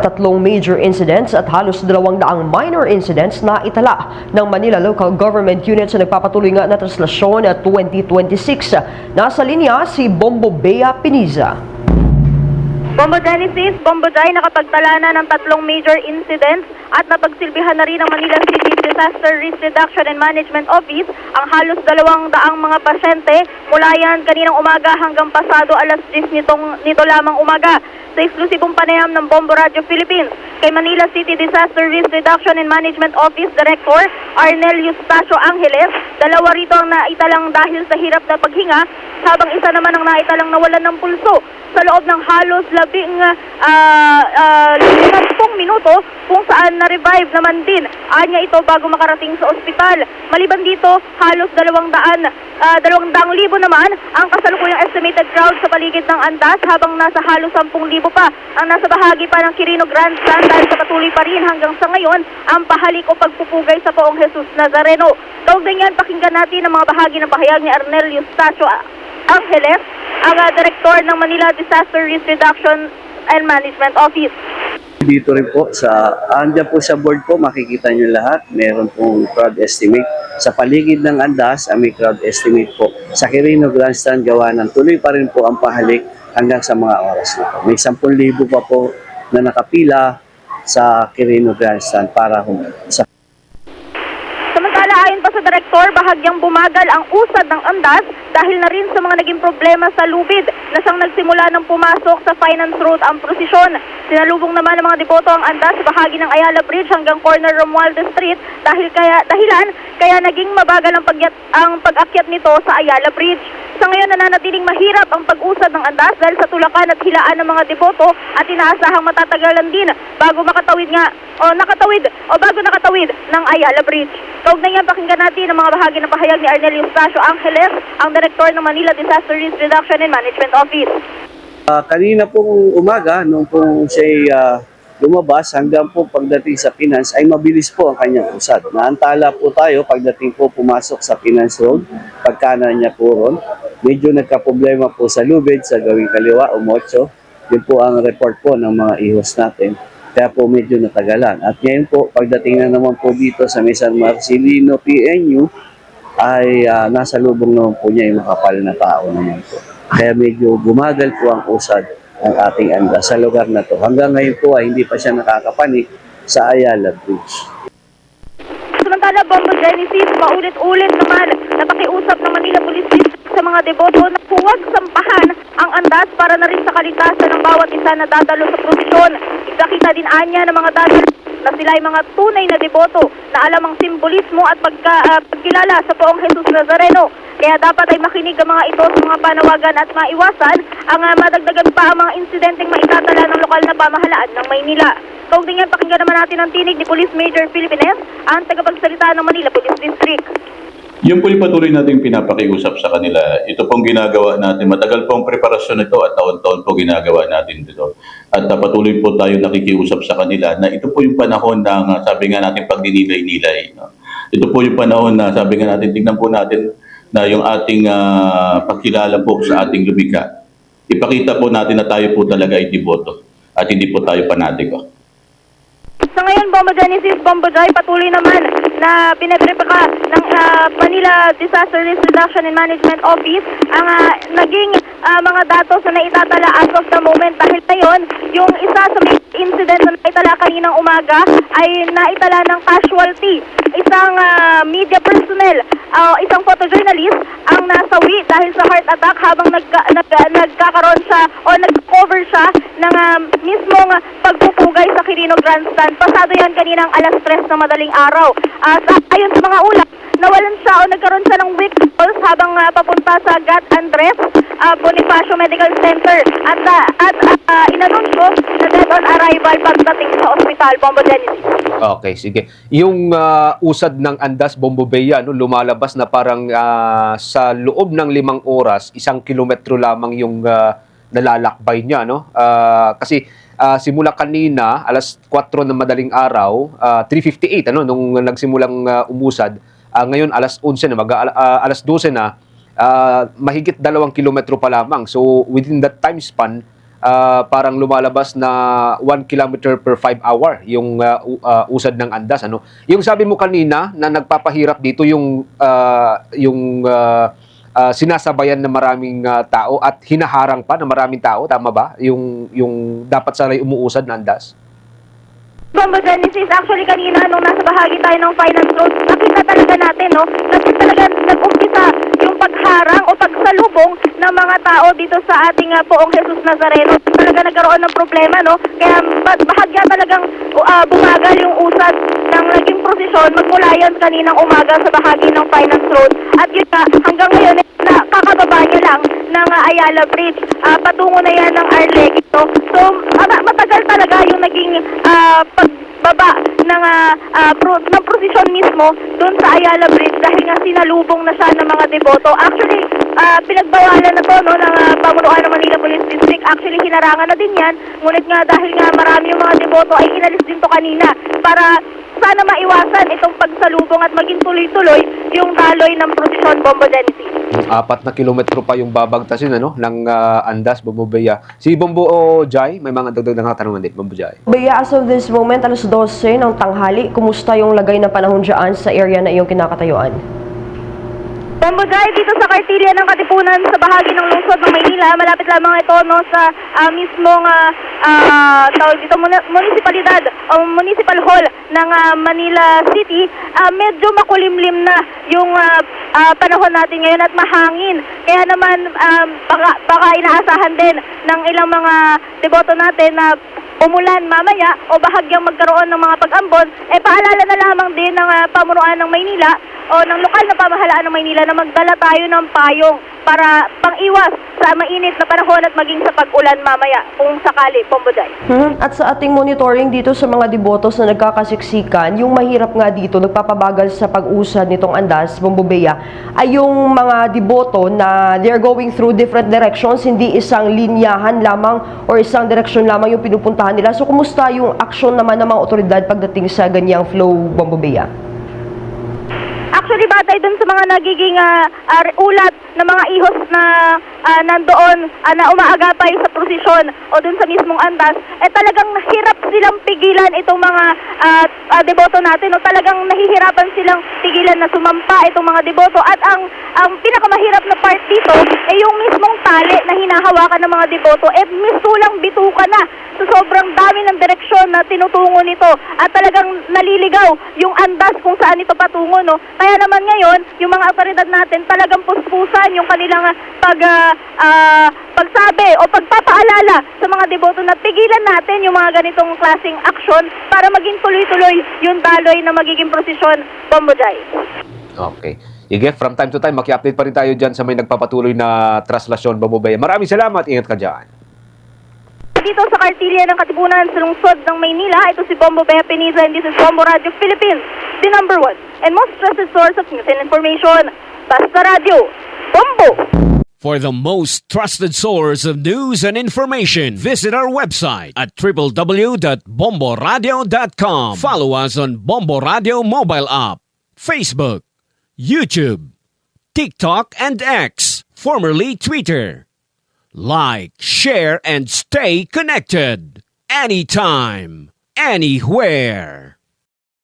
Tatlong major incidents at halos 200 minor incidents na itala ng Manila Local Government Unit sa nagpapatuloy nga na translasyon 2026. Nasa linya si Bombo Bea Piniza. Bombo Genesis, Bombo Jai, nakapagtala na ng tatlong major incidents at napagsilbihan na rin ng Manila City Disaster Risk Reduction and Management Office ang halos 200 mga pasyente mula yan kaninang umaga hanggang pasado alas 10 nito lamang umaga. Sa eksklusibong panayam ng Bombo Radio Philippines kay Manila City Disaster Risk Reduction and Management Office Director Arnel Eustacio Angeles, dalawa rito ang naitalang dahil sa hirap na paghinga, habang isa naman ang naitalang nawalan ng pulso sa loob ng halos 50 minuto kung saan na-revive naman din anya ito bago makarating sa ospital. Maliban dito, halos 200,000 naman ang kasalukuyang estimated crowd sa paligid ng Andas, habang nasa halos 10,000 pa ang nasa bahagi pa ng Quirino Grandstand dahil sa patuloy pa rin hanggang sa ngayon ang pahalik o pagpupugay sa Poong Jesus Nazareno. Kaugnay niyan, pakinggan natin ang mga bahagi ng pahayag ni Arnel Eustacio Angeles, ang Director ng Manila Disaster Risk Reduction and Management Office. Dito rin po, andyan po sa board po, makikita nyo lahat, meron pong crowd estimate. Sa paligid ng Andas, may crowd estimate po. Sa Quirino Grandstand, gawa ng tuloy pa rin po ang pahalik hanggang sa mga oras na po. May 10,000 pa po na nakapila sa Quirino Grandstand para sa. Samantala, ayon pa sa Direktor, bahagyang bumagal ang usad ng Andas dahil na rin sa mga naging problema sa lubid na siyang nagsimula ng pumasok sa Finance Road ang prosesyon. Sinalubong naman ng mga deboto ang Andas sa bahagi ng Ayala Bridge hanggang corner Romualdez Street dahilan kaya naging mabagal ang pag-akyat nito sa Ayala Bridge. Sa ngayon, nananatiling mahirap ang pag-usad ng Andas dahil sa tulakan at hilaan ng mga deboto at inaasahang matatagalan din bago nakatawid ng Ayala Bridge. Kaugnay yan, pakinggan natin ang mga bahagi ng pahayag ni Arnel Eustacio Angeles, ang Director ng Manila Disaster Risk Reduction and Management Office. Kanina pong umaga, nung pong siya lumabas hanggang po pagdating sa Finance, ay mabilis po ang kanyang usad. Naantala po tayo pagdating po pumasok sa Finance Road, pagkanan niya po ron. Medyo nagka-problema po sa lubid, sa gawing kaliwa o mocho. Yun po ang report po ng mga ihos natin. Kaya po medyo natagalan. At ngayon po, pagdating na naman po dito sa San Marcelino PNU, ay nasa lubong naman po niya yung makapal na tao naman po. Kaya medyo gumagal po ang usad ng ating Andas sa lugar na to. Hanggang ngayon po ay hindi pa siya nakakapanik sa Ayala Bridge. Samantala, Bombo Genesis, maulit-ulit naman napakiusap ng Manila Police District sa mga deboto na huwag sampahan ang Andas para na rin sa kaligtasan ng bawat isa na dadalo sa prosesyon. Ikakita din anya ng mga dadalo na sila ay mga tunay na deboto na alam ang simbolismo at pagkilala sa Poong Jesus Nazareno. Kaya dapat ay makinig ang mga ito sa mga panawagan at maiwasan ang madagdagan pa ang mga insidenteng maitatala ng lokal na pamahalaan ng Maynila. Kaugnay yan, pakinggan naman natin ang tinig ni Police Major Filipines, ang tagapagsalita ng Manila Police District. Yung po yung patuloy natin pinapakiusap sa kanila. Ito pong ginagawa natin. Matagal pong preparasyon ito at taon-taon po ginagawa natin dito. At patuloy po tayo nakikiusap sa kanila na ito po yung panahon ng sabi nga natin pagdinilay-nilay. No? Ito po yung panahon na sabi nga natin, tignan po natin na yung ating pagkilala po sa ating lumika. Ipakita po natin na tayo po talaga ay deboto at hindi po tayo panatiko. Sa ngayon, Bombo Genesis, Bombo Jai, patuloy naman na pinaprepara ng Manila Disaster Risk Reduction and Management Office ang naging mga datos na naitatala as of the moment. Dahil ngayon, yung isa sa may incident na naitala kaninang umaga ay naitala ng casualty. Isang media personnel, isang photojournalist ang nasawi dahil sa heart attack habang nagkakaroon siya o nag-cover siya ng mismong pagpupugay sa Quirino Grandstand. Pasado yan kaninang alas 3 na madaling araw. Ayon sa mga ulat, nawalan siya o nagkaroon siya ng weak pulse habang papunta sa Gat Andres Bonifacio Medical Center at inanunsyo na dead on arrival pagdating sa ospital. Bombo Genesis. Okay, sige. Yung usad ng Andas, Bombo Bea, no, lumalabas na parang sa loob ng 5 oras, 1 kilometro lamang yung nalalakbay niya, no? Kasi simula kanina, alas 4 ng madaling araw, 3:58, ano, nung nagsimulang umusad. Ngayon, alas 11 na, alas 12 na, mahigit 2 kilometro pa lamang. So, within that time span, parang lumalabas na 1 kilometer per 5 hour yung usad ng andas, ano. Yung sabi mo kanina na nagpapahirap dito yung sinasabayan ng maraming tao at hinaharang pa ng maraming tao, tama ba? Yung dapat sanay umuusad na andas? Bombo Genesis, actually kanina nung nasa bahagi tayo ng finance road, nakita talaga natin, no, kasi talaga nag-umpisa yung pagharang o pagsalubong ng mga tao dito sa ating Poong Jesus Nazareno. Talaga nagkaroon ng problema, no, kaya bahagya talagang bumagal yung usad ng naging prosesyon magmula yan kaninang umaga sa bahagi ng finance road. At yun hanggang ngayon, kakababa niya lang ng Ayala Bridge. Patungo na yan ng Arlequito. So, matagal talaga yung naging pagbaba ng prosesyon mismo doon sa Ayala Bridge dahil nga sinalubong na siya ng mga deboto. Actually, pinagbawalan na to, no, ng pamunuan ng Manila Police District. Actually, hinarangan na din yan. Ngunit nga dahil nga marami yung mga deboto ay inalis din to kanina para sana maiwasan itong pagsalubong at maging tuloy-tuloy yung daloy ng prosesyon, Bombo Genesis. 4 na kilometro pa yung babagtasin, ano, ng andas, Bombo Bea. Si Bombo Jai, may mga dagdag na katanungan din, Bombo Jai. Bea, as of this moment, alas 12 ng tanghali, kumusta yung lagay ng panahon dyan sa area na iyong kinakatayuan? Bombo Jai, dito sa Kartilya ng Katipunan sa bahagi ng lungsod ng Maynila, malapit lamang ito, no, sa mismong tawag dito, munisipalidad o municipal hall ng Manila City. Medyo makulimlim na yung panahon natin ngayon at mahangin. Kaya naman baka inaasahan din ng ilang mga deboto natin na umulan mamaya o bahagyang magkaroon ng mga pag-ambon. Paalala na lamang din ng pamunuan ng Maynila o ng lokal na pamahalaan ng Maynila na magdala tayo ng payong para pang-iwas sa mainit na panahon at maging sa pag-ulan mamaya kung sakali, Bombo Jai. At sa ating monitoring dito sa mga debotos na nagkakasiksikan, yung mahirap nga dito, nagpapabagal sa pag-usad nitong andas, Bombo Bea, ay yung mga deboto na they're going through different directions, hindi isang linyahan lamang or isang direksyon lamang yung pinupuntahan nila. So, kumusta yung aksyon naman ng mga otoridad pagdating sa ganyang flow, Bombo Bea? Actually, batay dun sa mga nagiging ulat ng mga ihos na nandoon na umaagapay sa prosesyon o dun sa mismong andas, talagang hirap silang pigilan itong mga deboto natin. O talagang nahihirapan silang pigilan na sumampa itong mga deboto. At ang pinakamahirap na part dito ay yung mismong tali na hinahawakan ng mga deboto. Misulang bituka na sa sobrang dami ng direksyon na tinutungo nito. At talagang naliligaw yung andas kung saan ito patungo, no? Kaya naman ngayon, yung mga otoridad natin talagang puspusan yung kanilang pagsabi o pagpapaalala sa mga deboto na pigilan natin yung mga ganitong klaseng aksyon para maging tuloy-tuloy yung daloy na magiging prosesyon, Bombo Jai. Okay. Sige, from time to time, maki-update pa rin tayo dyan sa may nagpapatuloy na traslasyon, Bombo Bea. Maraming salamat. Ingat ka dyan. Dito sa Kartilya ng Katipunan sa lungsod ng Maynila, ito si Bombo Bea Peniza and this is Bombo Radio Philippines, the #1 and most trusted source of news and information. Basta Radio, Bombo! For the most trusted source of news and information, visit our website at www.bomboradio.com. Follow us on Bombo Radio mobile app, Facebook, YouTube, TikTok, and X, formerly Twitter. Like, share, and stay connected. Anytime, anywhere.